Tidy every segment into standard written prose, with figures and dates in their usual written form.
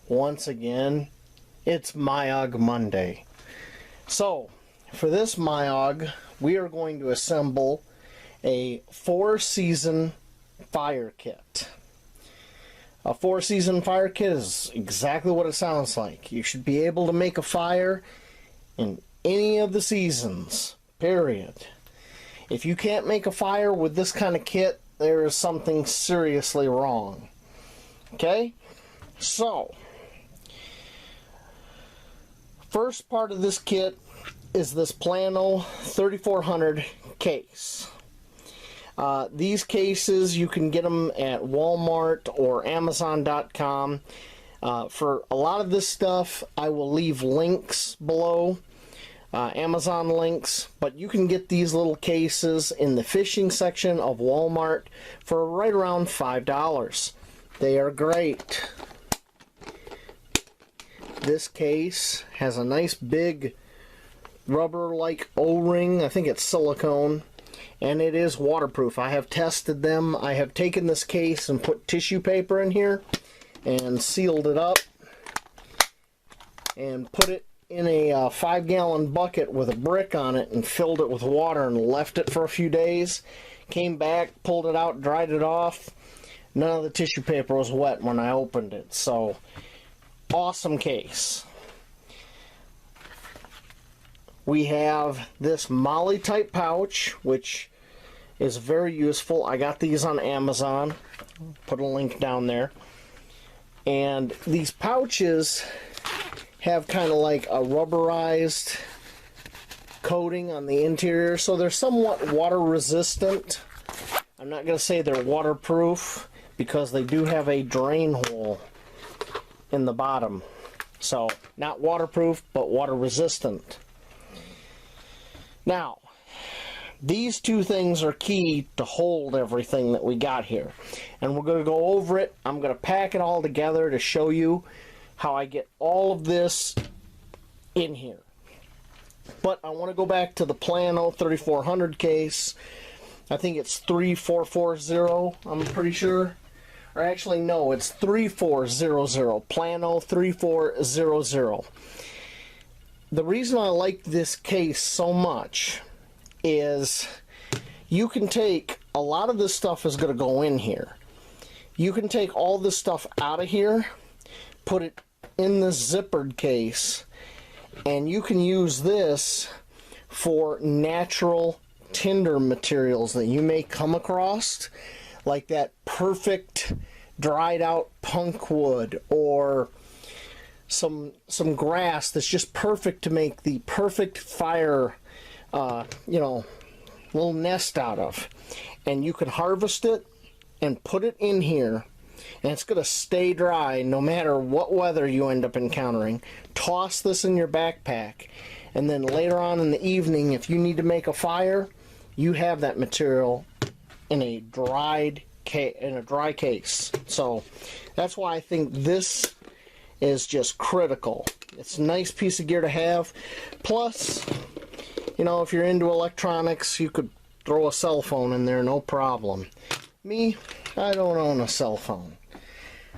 once again, it's MYOG Monday. So, for this MYOG, we are going to assemble a 4-season fire kit. A 4-season fire kit is exactly what it sounds like. You should be able to make a fire in any of the seasons, period. If you can't make a fire with this kind of kit, there is something seriously wrong. Okay? So, first part of this kit is this Plano 3400 case. These cases, you can get them at Walmart or Amazon.com. For a lot of this stuff, I will leave links below, Amazon links, but you can get these little cases in the fishing section of Walmart for right around $5. They are great. This case has a nice big rubber-like O-ring. I think it's silicone, and it is waterproof. I have tested them. I have taken this case and put tissue paper in here and sealed it up and put it in a 5-gallon bucket with a brick on it and filled it with water and left it for a few days. Came back, pulled it out, dried it off. None of the tissue paper was wet when I opened it. So, awesome case. We have this Molly type pouch, which is very useful. I got these on Amazon. Put a link down there. And these pouches have kind of like a rubberized coating on the interior, so they're somewhat water resistant. I'm not going to say they're waterproof because they do have a drain hole in the bottom. So, not waterproof, but water resistant. Now, these two things are key to hold everything that we got here. And we're going to go over it. I'm going to pack it all together to show you how I get all of this in here. But I want to go back to the Plano 3400 case. I think it's 3440, I'm pretty sure. Or actually, no, it's 3400. Plano 3400. The reason I like this case so much is you can take, a lot of this stuff is going to go in here. You can take all this stuff out of here, put it in this zippered case, and you can use this for natural tinder materials that you may come across, like that perfect dried out punk wood, or some grass that's just perfect to make the perfect fire, little nest out of. And you can harvest it and put it in here, and it's going to stay dry no matter what weather you end up encountering. Toss this in your backpack, and then later on in the evening, if you need to make a fire, you have that material in a dry case. So that's why I think this is just critical. It's a nice piece of gear to have. Plus, if you're into electronics, you could throw a cell phone in there, no problem. Me, I don't own a cell phone.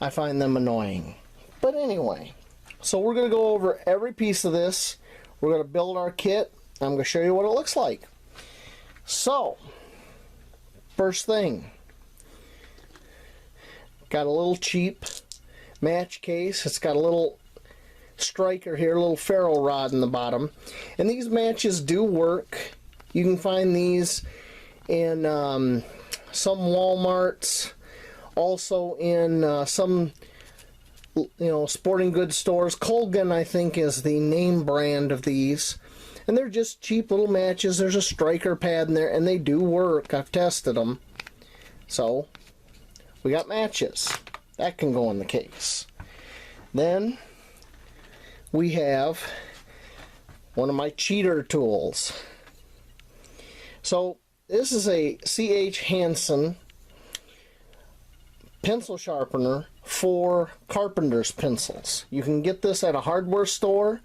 I find them annoying. But anyway, so we're going to go over every piece of this. We're going to build our kit. I'm going to show you what it looks like. So, first thing, got a little cheap match case. It's got a little striker here, a little ferro rod in the bottom. And these matches do work. You can find these in some Walmarts, also in some sporting goods stores. Colgan, I think, is the name brand of these. And they're just cheap little matches. There's a striker pad in there, and they do work. I've tested them. So, we got matches. That can go in the case. Then, we have one of my cheater tools. So, this is a C.H. Hansen pencil sharpener for carpenter's pencils. You can get this at a hardware store.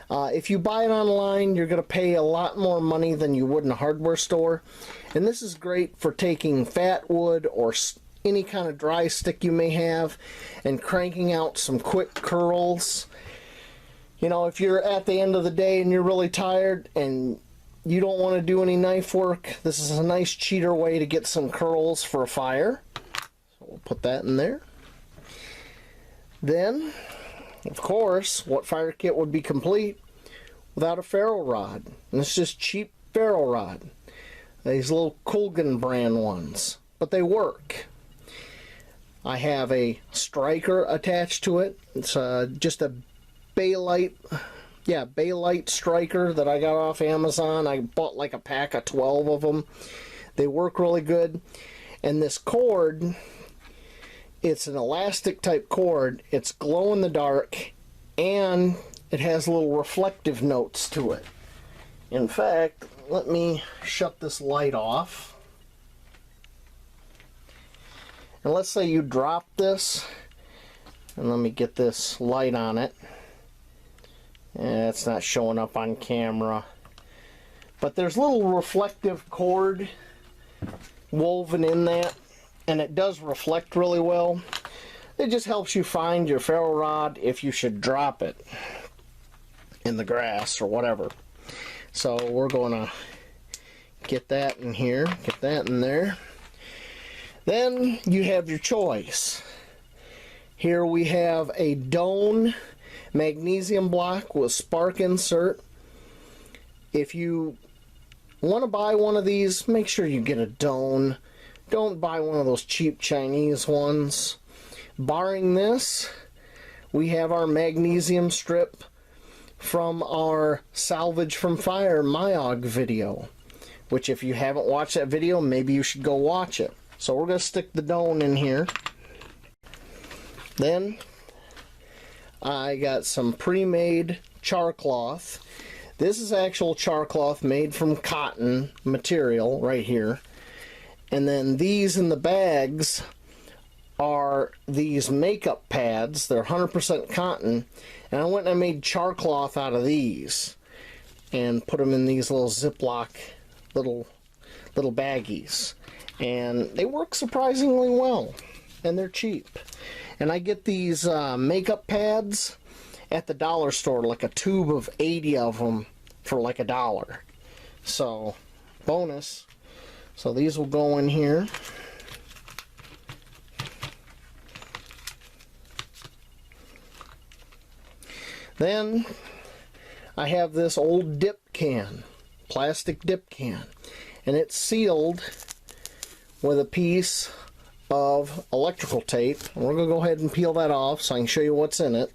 If you buy it online, you're going to pay a lot more money than you would in a hardware store. And this is great for taking fat wood or any kind of dry stick you may have and cranking out some quick curls. You know, if you're at the end of the day and you're really tired and you don't want to do any knife work, this is a nice cheater way to get some curls for a fire. So we'll put that in there. Then, of course, what fire kit would be complete without a ferro rod? And it's just cheap ferro rod. These little Colgan brand ones, but they work. I have a striker attached to it. It's just a Baylite, Baylite striker that I got off Amazon. I bought like a pack of 12 of them. They work really good. And this cord, it's an elastic type cord. It's glow in the dark, and it has little reflective notes to it. In fact, let me shut this light off. And let's say you drop this, and let me get this light on it. It's not showing up on camera. But there's little reflective cord woven in that, and it does reflect really well. It just helps you find your ferro rod if you should drop it in the grass or whatever. So we're going to get that in here, get that in there. Then you have your choice. Here we have a Doan magnesium block with spark insert. If you want to buy one of these, make sure you get a Doan. Don't buy one of those cheap Chinese ones. Barring this, we have our magnesium strip from our Salvage from Fire MYOG video, which if you haven't watched that video, maybe you should go watch it. So we're going to stick the Doan in here. Then I got some pre-made char cloth. This is actual char cloth made from cotton material right here. And then these in the bags are these makeup pads. They're 100% cotton. And I went and I made char cloth out of these and put them in these little Ziploc little baggies. And they work surprisingly well. And they're cheap. And I get these makeup pads at the dollar store, like a tube of 80 of them for like $1. So, bonus. So these will go in here. Then I have this old dip can, plastic dip can, and it's sealed with a piece of electrical tape. And we're going to go ahead and peel that off so I can show you what's in it.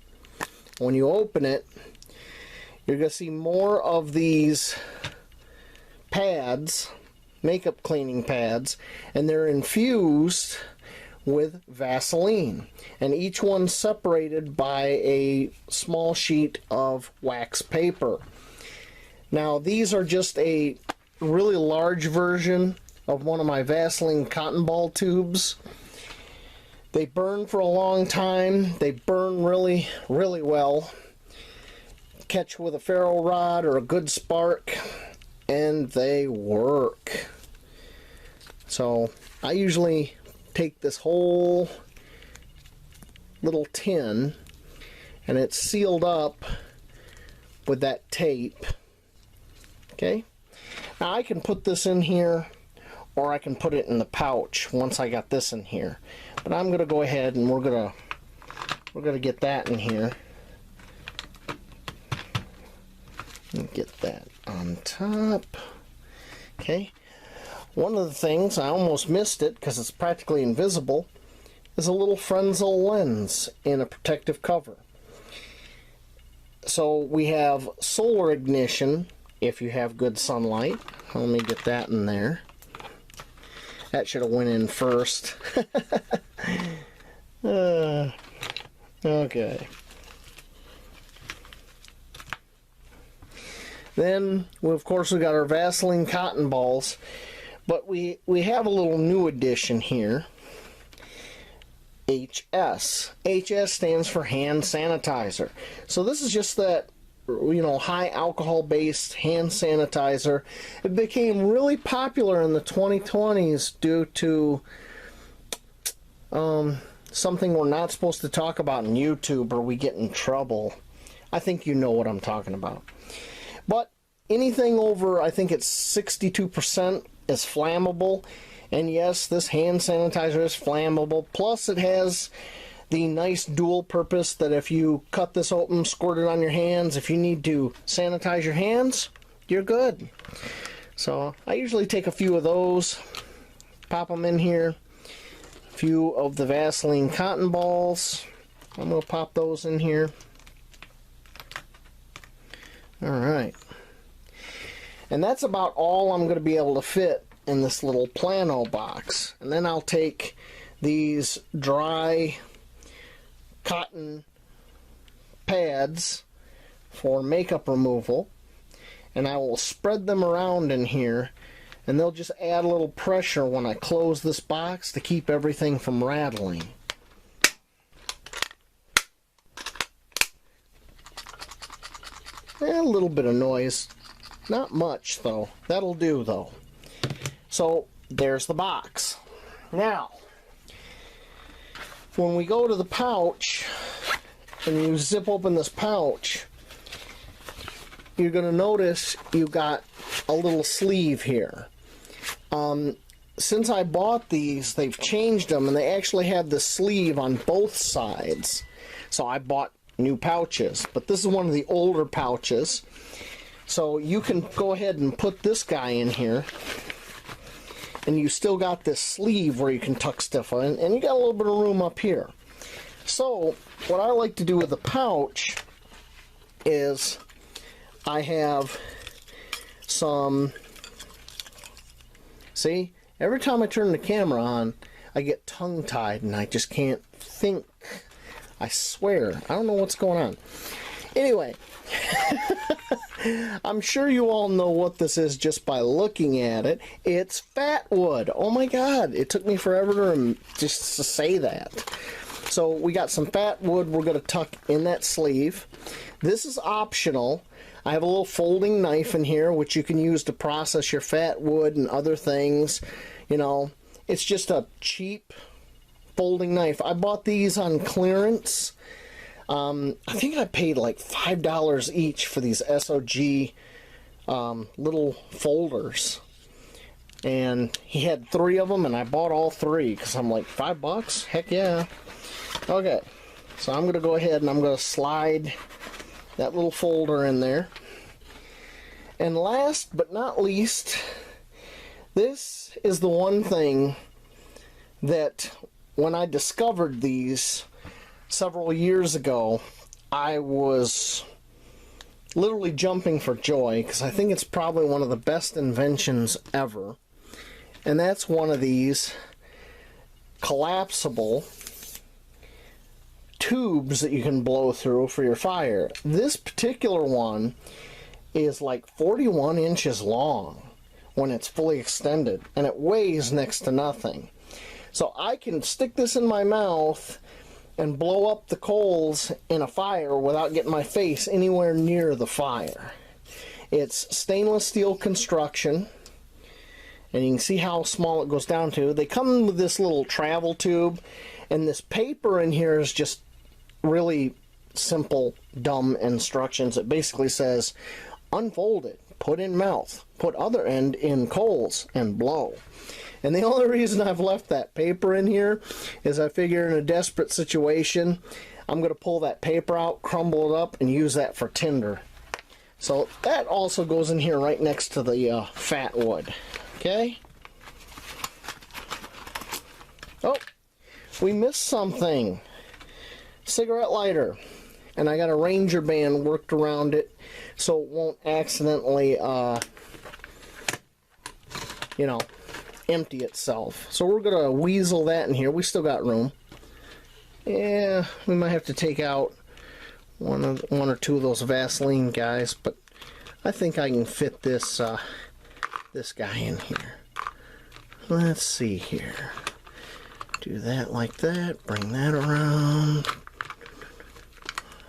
When you open it, you're going to see more of these pads, makeup cleaning pads, and they're infused with Vaseline, and each one's separated by a small sheet of wax paper. Now these are just a really large version of one of my Vaseline cotton ball tubes. They burn for a long time. They burn really, really well. Catch with a ferro rod or a good spark, and they work. So I usually take this whole little tin, and it's sealed up with that tape. Okay, now I can put this in here, or I can put it in the pouch once I got this in here. But I'm gonna go ahead and we're gonna get that in here. And get that on top. Okay. One of the things, I almost missed it because it's practically invisible, is a little Frenzel lens in a protective cover. So we have solar ignition if you have good sunlight. Let me get that in there. That should have went in first. Okay. Then, of course, we got our Vaseline cotton balls. But we have a little new addition here. HS. HS stands for hand sanitizer. So this is just that, you know, high alcohol based hand sanitizer. It became really popular in the 2020s due to something we're not supposed to talk about on YouTube or we get in trouble. I think you know what I'm talking about. But anything over, I think it's 62% is flammable. And yes, this hand sanitizer is flammable. Plus it has the nice dual purpose that if you cut this open, squirt it on your hands, if you need to sanitize your hands, you're good. So I usually take a few of those, pop them in here. A few of the Vaseline cotton balls. I'm going to pop those in here. Alright. And that's about all I'm going to be able to fit in this little Plano box. And then I'll take these dry cotton pads for makeup removal, and I will spread them around in here, and they'll just add a little pressure when I close this box to keep everything from rattling. A little bit of noise, not much though. That'll do though. So there's the box. Now when we go to the pouch and you zip open this pouch, you're going to notice you got a little sleeve here. Since I bought these, they've changed them and they actually had the sleeve on both sides. So I bought new pouches, but this is one of the older pouches. So you can go ahead and put this guy in here, and you still got this sleeve where you can tuck stuff in, and you got a little bit of room up here. So what I like to do with the pouch is I have some, see, every time I turn the camera on I get tongue-tied and I just can't think. I swear, I don't know what's going on. Anyway, I'm sure you all know what this is just by looking at it. It's fat wood. Oh my god, it took me forever to just to say that. So we got some fat wood we're going to tuck in that sleeve. This is optional. I have a little folding knife in here which you can use to process your fat wood and other things. You know, it's just a cheap folding knife. I bought these on clearance. I think I paid like $5 each for these SOG little folders. And he had 3 of them and I bought all 3 because I'm like, $5? Heck yeah. Okay, so I'm going to go ahead and I'm going to slide that little folder in there. And last but not least, this is the one thing that when I discovered these several years ago, I was literally jumping for joy because I think it's probably one of the best inventions ever. And that's one of these collapsible tubes that you can blow through for your fire. This particular one is like 41 inches long when it's fully extended, and it weighs next to nothing. So I can stick this in my mouth and blow up the coals in a fire without getting my face anywhere near the fire. It's stainless steel construction, and you can see how small it goes down to. They come with this little travel tube, and this paper in here is just really simple, dumb instructions. It basically says, unfold it, put in mouth, put other end in coals, and blow. And the only reason I've left that paper in here is I figure in a desperate situation, I'm going to pull that paper out, crumble it up, and use that for tinder. So that also goes in here right next to the fat wood. Okay? Oh, we missed something. Cigarette lighter. And I got a Ranger band worked around it so it won't accidentally, you know, empty itself. So we're going to weasel that in here. We still got room. Yeah, we might have to take out one or two of those Vaseline guys, but I think I can fit this this guy in here. Let's see here. Do that like that. Bring that around.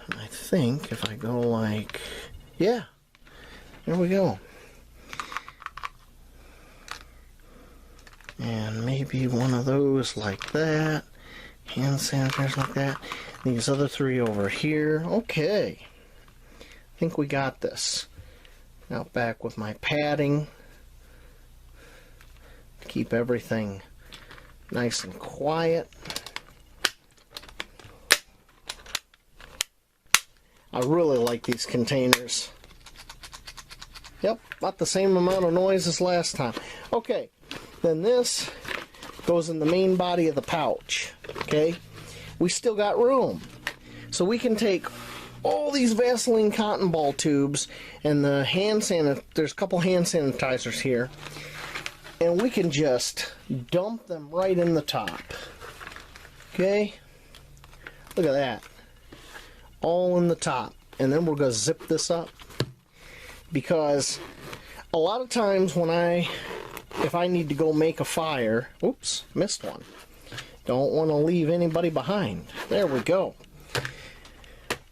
I think if I go like, yeah, there we go. And maybe one of those like that. Hand sanitizers like that. These other 3 over here. Okay. I think we got this. Now back with my padding. Keep everything nice and quiet. I really like these containers. Yep, about the same amount of noise as last time. Okay, then this goes in the main body of the pouch. Okay, we still got room. So we can take all these Vaseline cotton ball tubes and the there's a couple hand sanitizers here, and we can just dump them right in the top. Okay, look at that. All in the top. And then we're going to zip this up, because a lot of times when if I need to go make a fire, oops, missed one. Don't want to leave anybody behind. There we go.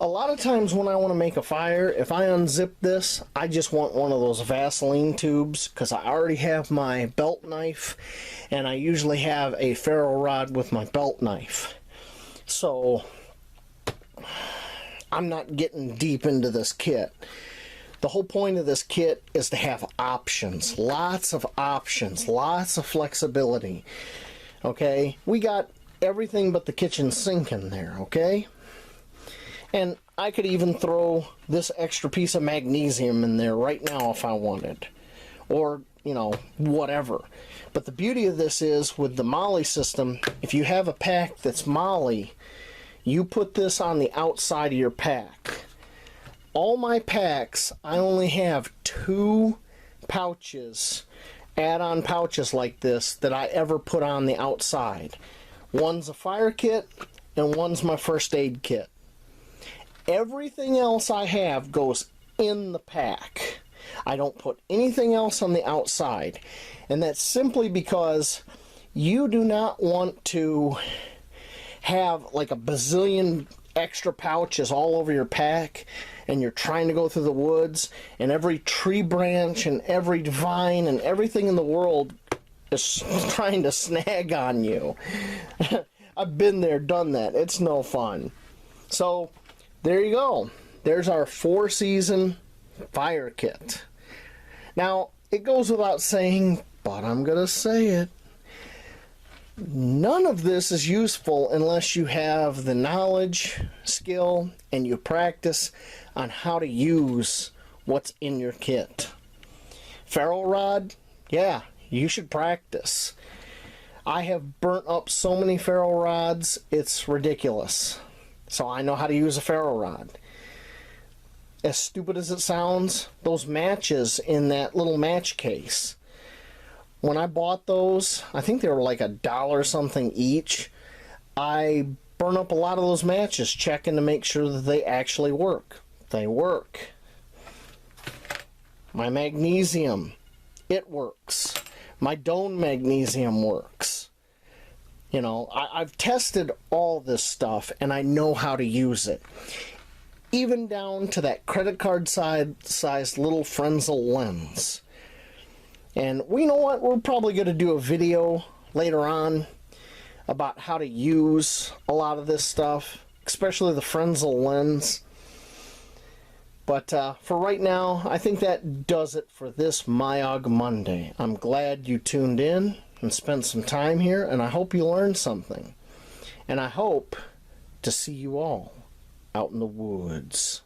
A lot of times when I want to make a fire, if I unzip this, I just want one of those Vaseline tubes, because I already have my belt knife, and I usually have a ferro rod with my belt knife. So I'm not getting deep into this kit. The whole point of this kit is to have options. Lots of options. Lots of flexibility. Okay? We got everything but the kitchen sink in there. Okay? And I could even throw this extra piece of magnesium in there right now if I wanted. Or, you know, whatever. But the beauty of this is, with the MOLLE system, if you have a pack that's MOLLE, you put this on the outside of your pack. All my packs, I only have 2 pouches, add-on pouches like this, that I ever put on the outside. One's a fire kit, and one's my first aid kit. Everything else I have goes in the pack. I don't put anything else on the outside. And that's simply because you do not want to have like a bazillion extra pouches all over your pack, and you're trying to go through the woods, and every tree branch and every vine and everything in the world is trying to snag on you. I've been there, done that. It's no fun. So there you go. There's our 4-season fire kit. Now, it goes without saying, but I'm gonna say it, none of this is useful unless you have the knowledge, skill, and you practice on how to use what's in your kit. Ferro rod, yeah, you should practice. I have burnt up so many ferro rods, it's ridiculous. So I know how to use a ferro rod. As stupid as it sounds, those matches in that little match case, when I bought those, I think they were like $1 something each. I burn up a lot of those matches checking to make sure that they actually work. They work. My magnesium, it works. My Doan magnesium works. You know, I've tested all this stuff, and I know how to use it. Even down to that credit card sized little Frenzel lens. And we know what, we're probably going to do a video later on about how to use a lot of this stuff, especially the Frenzel lens. But for right now, I think that does it for this MYOG Monday. I'm glad you tuned in and spent some time here, and I hope you learned something. And I hope to see you all out in the woods.